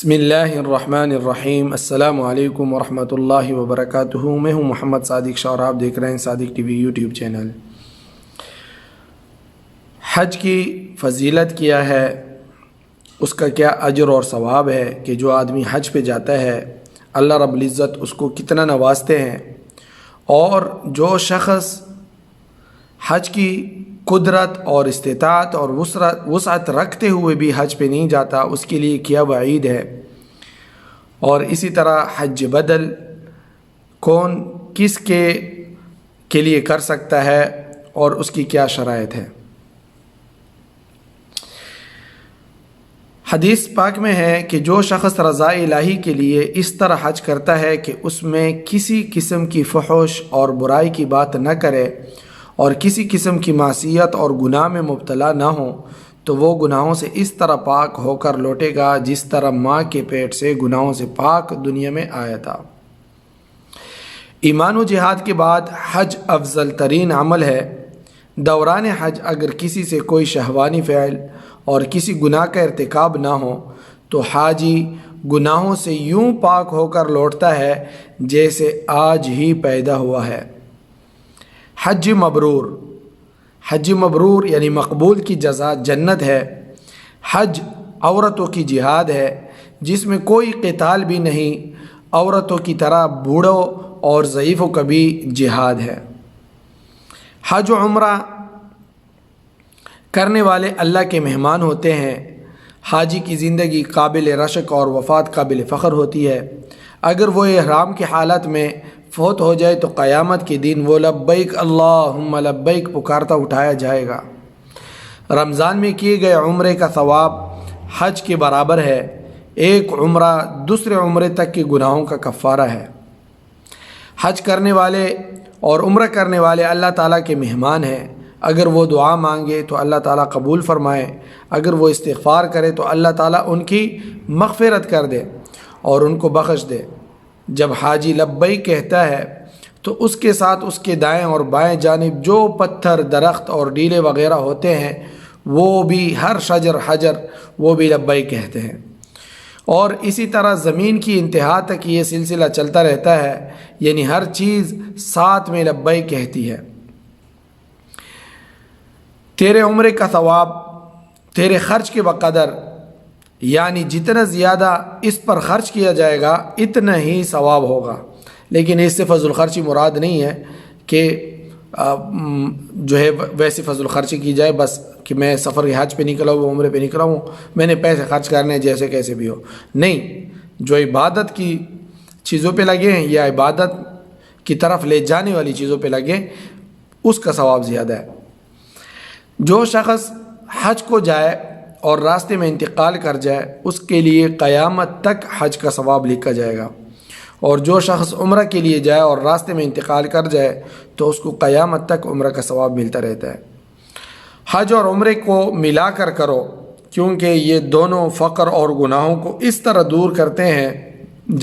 بسم اللہ الرحمن الرحیم۔ السلام علیکم ورحمۃ اللہ وبرکاتہ۔ میں ہوں محمد صادق شاہ اور آپ دیکھ رہے ہیں صادق ٹی وی یوٹیوب چینل۔ حج کی فضیلت کیا ہے، اس کا کیا اجر اور ثواب ہے کہ جو آدمی حج پہ جاتا ہے اللہ رب العزت اس کو کتنا نوازتے ہیں، اور جو شخص حج کی قدرت اور استطاعت اور وسعت رکھتے ہوئے بھی حج پہ نہیں جاتا اس کے لیے کیا وعید ہے، اور اسی طرح حج بدل کون کس کے لیے کر سکتا ہے اور اس کی کیا شرائط ہے۔ حدیث پاک میں ہے کہ جو شخص رضا الہی کے لیے اس طرح حج کرتا ہے کہ اس میں کسی قسم کی فحش اور برائی کی بات نہ کرے اور کسی قسم کی معصیت اور گناہ میں مبتلا نہ ہو، تو وہ گناہوں سے اس طرح پاک ہو کر لوٹے گا جس طرح ماں کے پیٹ سے گناہوں سے پاک دنیا میں آیا تھا۔ ایمان و جہاد کے بعد حج افضل ترین عمل ہے۔ دوران حج اگر کسی سے کوئی شہوانی فعل اور کسی گناہ کا ارتکاب نہ ہو تو حاجی گناہوں سے یوں پاک ہو کر لوٹتا ہے جیسے آج ہی پیدا ہوا ہے۔ حج مبرور یعنی مقبول کی جزا جنت ہے۔ حج عورتوں کی جہاد ہے جس میں کوئی قتال بھی نہیں، عورتوں کی طرح بوڑھوں اور ضعیفوں کا بھی جہاد ہے۔ حج و عمرہ کرنے والے اللہ کے مہمان ہوتے ہیں۔ حاجی کی زندگی قابل رشک اور وفات قابل فخر ہوتی ہے۔ اگر وہ احرام کی حالت میں فوت ہو جائے تو قیامت کے دن وہ لبیک اللہم لبیک پکارتا اٹھایا جائے گا۔ رمضان میں کیے گئے عمرے کا ثواب حج کے برابر ہے۔ ایک عمرہ دوسرے عمرے تک کے گناہوں کا کفارہ ہے۔ حج کرنے والے اور عمرہ کرنے والے اللہ تعالیٰ کے مہمان ہیں۔ اگر وہ دعا مانگے تو اللہ تعالیٰ قبول فرمائے، اگر وہ استغفار کرے تو اللہ تعالیٰ ان کی مغفرت کر دے اور ان کو بخش دے۔ جب حاجی لبیک کہتا ہے تو اس کے ساتھ اس کے دائیں اور بائیں جانب جو پتھر، درخت اور ڈیلے وغیرہ ہوتے ہیں وہ بھی ہر شجر حجر وہ بھی لبیک کہتے ہیں، اور اسی طرح زمین کی انتہا تک یہ سلسلہ چلتا رہتا ہے، یعنی ہر چیز ساتھ میں لبیک کہتی ہے۔ تیرے عمرے کا ثواب تیرے خرچ کے بقدر، یعنی جتنا زیادہ اس پر خرچ کیا جائے گا اتنا ہی ثواب ہوگا۔ لیکن اس سے فضل خرچی مراد نہیں ہے کہ جو ہے ویسے فضل خرچی کی جائے بس کہ میں سفر کے حج پہ نکلا ہوں، عمرے پہ نکلا ہوں، میں نے پیسے خرچ کرنے جیسے کیسے بھی ہو، نہیں۔ جو عبادت کی چیزوں پہ لگے ہیں یا عبادت کی طرف لے جانے والی چیزوں پہ لگے اس کا ثواب زیادہ ہے۔ جو شخص حج کو جائے اور راستے میں انتقال کر جائے اس کے لیے قیامت تک حج کا ثواب لکھا جائے گا، اور جو شخص عمرہ کے لیے جائے اور راستے میں انتقال کر جائے تو اس کو قیامت تک عمرہ کا ثواب ملتا رہتا ہے۔ حج اور عمرے کو ملا کر کرو کیونکہ یہ دونوں فقر اور گناہوں کو اس طرح دور کرتے ہیں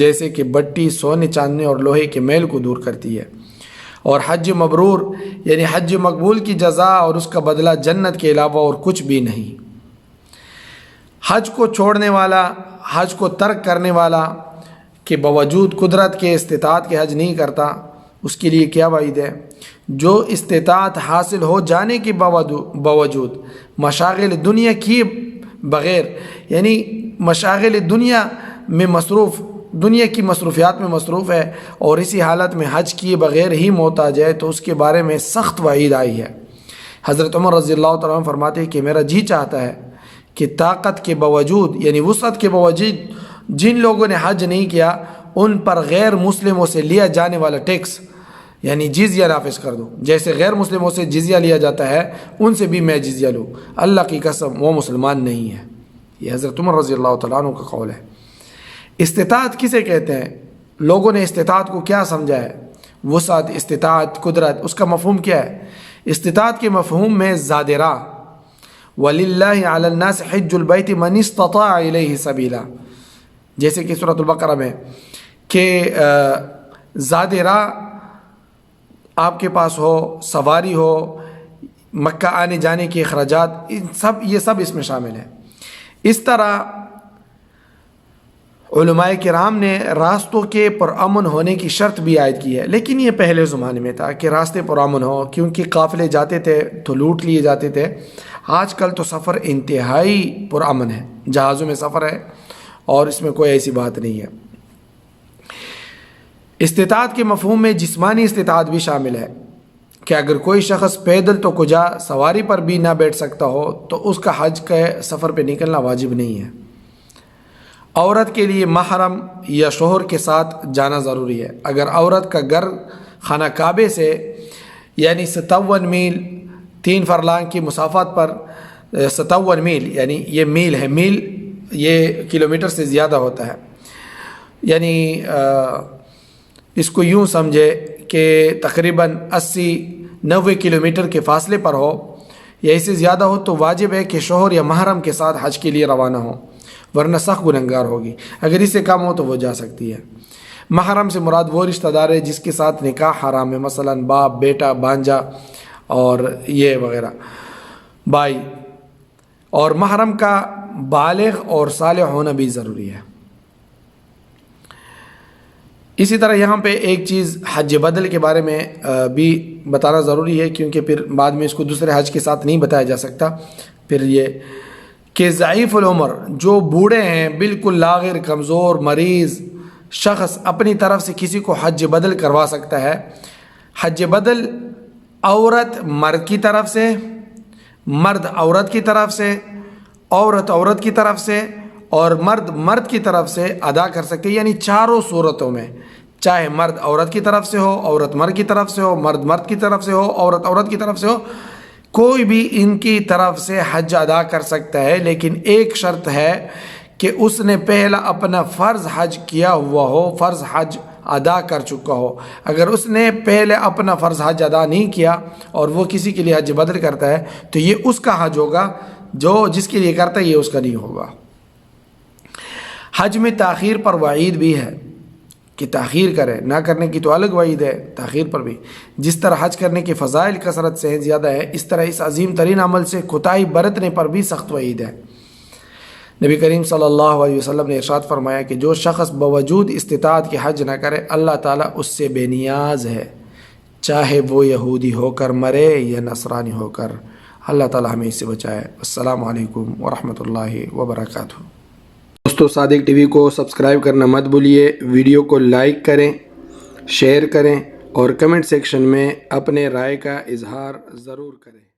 جیسے کہ بٹی سونے چاندی اور لوہے کے میل کو دور کرتی ہے۔ اور حج مبرور یعنی حج مقبول کی جزا اور اس کا بدلہ جنت کے علاوہ اور کچھ بھی نہیں۔ حج کو چھوڑنے والا، حج کو ترک کرنے والا کہ باوجود قدرت کے استطاعت کے حج نہیں کرتا اس کے لیے کیا وعید ہے۔ جو استطاعت حاصل ہو جانے کے باوجود مشاغل دنیا کیے بغیر، یعنی مشاغل دنیا میں دنیا کی مصروفیات میں مصروف ہے اور اسی حالت میں حج کیے بغیر ہی موت آ جائے تو اس کے بارے میں سخت وعید آئی ہے۔ حضرت عمر رضی اللہ تعالیٰ عنہ فرماتے ہیں کہ میرا جی چاہتا ہے کہ طاقت کے باوجود یعنی وسعت کے باوجود جن لوگوں نے حج نہیں کیا ان پر غیر مسلموں سے لیا جانے والا ٹیکس یعنی جزیہ نافذ کر دو، جیسے غیر مسلموں سے جزیہ لیا جاتا ہے ان سے بھی میں جزیہ لوں۔ اللہ کی قسم وہ مسلمان نہیں ہے۔ یہ حضرت عمر رضی اللہ تعالیٰ عنہ کا قول ہے۔ استطاعت کسے کہتے ہیں؟ لوگوں نے استطاعت کو کیا سمجھا ہے؟ وسعت، استطاعت، قدرت، اس کا مفہوم کیا ہے؟ استطاعت کے مفہوم میں زاد راہ، وَلِلَّهِ عَلَى النَّاسِ حِجُّ الْبَيْتِ مَنِ اسْتَطَاعَ إِلَيْهِ سَبِيلًا، جیسے کہ سورۃ البقرہ میں کہ زاد راہ آپ کے پاس ہو، سواری ہو، مکہ آنے جانے کے اخراجات، یہ سب اس میں شامل ہے۔ اس طرح علماء کرام نے راستوں کے پرامن ہونے کی شرط بھی عائد کی ہے، لیکن یہ پہلے زمانے میں تھا کہ راستے پرامن ہو، کیونکہ قافلے جاتے تھے تو لوٹ لیے جاتے تھے۔ آج کل تو سفر انتہائی پرامن ہے، جہازوں میں سفر ہے اور اس میں کوئی ایسی بات نہیں ہے۔ استطاعت کے مفہوم میں جسمانی استطاعت بھی شامل ہے کہ اگر کوئی شخص پیدل تو کجا سواری پر بھی نہ بیٹھ سکتا ہو تو اس کا حج کے سفر پہ نکلنا واجب نہیں ہے۔ عورت کے لیے محرم یا شوہر کے ساتھ جانا ضروری ہے۔ اگر عورت کا گھر خانہ کعبے سے یعنی 57 میل 3 فرلانگ کی مسافت پر 57 میل یعنی یہ میل ہے، میل یہ کلومیٹر سے زیادہ ہوتا ہے، یعنی اس کو یوں سمجھے کہ تقریباً 80-90 کلومیٹر کے فاصلے پر ہو یا اس سے زیادہ ہو تو واجب ہے کہ شوہر یا محرم کے ساتھ حج کے لیے روانہ ہو، ورنہ سخت گنہگار ہوگی۔ اگر اس سے کم ہو تو وہ جا سکتی ہے۔ محرم سے مراد وہ رشتہ دار ہے جس کے ساتھ نکاح حرام ہے، مثلا باپ، بیٹا، بانجا اور یہ وغیرہ، بھائی۔ اور محرم کا بالغ اور صالح ہونا بھی ضروری ہے۔ اسی طرح یہاں پہ ایک چیز حج بدل کے بارے میں بھی بتانا ضروری ہے، کیونکہ پھر بعد میں اس کو دوسرے حج کے ساتھ نہیں بتایا جا سکتا۔ پھر یہ کہ ضعیف العمر، جو بوڑھے ہیں، بالکل لاغر، کمزور، مریض شخص اپنی طرف سے کسی کو حج بدل کروا سکتا ہے۔ حج بدل عورت مرد کی طرف سے، مرد عورت کی طرف سے، عورت عورت کی طرف سے اور مرد مرد کی طرف سے ادا کر سکتے، یعنی چاروں صورتوں میں، چاہے مرد عورت کی طرف سے ہو، عورت مرد کی طرف سے ہو، مرد مرد کی طرف سے ہو، عورت عورت کی طرف سے ہو، کوئی بھی ان کی طرف سے حج ادا کر سکتا ہے۔ لیکن ایک شرط ہے کہ اس نے پہلا اپنا فرض حج کیا ہوا ہو، فرض حج ادا کر چکا ہو۔ اگر اس نے پہلے اپنا فرض حج ادا نہیں کیا اور وہ کسی کے لیے حج بدل کرتا ہے تو یہ اس کا حج ہوگا، جو جس کے لیے کرتا ہے یہ اس کا نہیں ہوگا۔ حج میں تاخیر پر وعید بھی ہے کہ تاخیر کرے، نہ کرنے کی تو الگ وعید ہے، تاخیر پر بھی۔ جس طرح حج کرنے کے فضائل کثرت سے زیادہ ہے، اس طرح اس عظیم ترین عمل سے کوتاہی برتنے پر بھی سخت وعید ہے۔ نبی کریم صلی اللہ علیہ وسلم نے ارشاد فرمایا کہ جو شخص باوجود استطاعت کے حج نہ کرے، اللہ تعالیٰ اس سے بے نیاز ہے، چاہے وہ یہودی ہو کر مرے یا نصرانی ہو کر۔ اللہ تعالیٰ ہمیں اس سے بچائے۔ السلام علیکم ورحمۃ اللہ وبرکاتہ۔ دوستو، صادق ٹی وی کو سبسکرائب کرنا مت بھولیے، ویڈیو کو لائک کریں، شیئر کریں اور کمنٹ سیکشن میں اپنے رائے کا اظہار ضرور کریں۔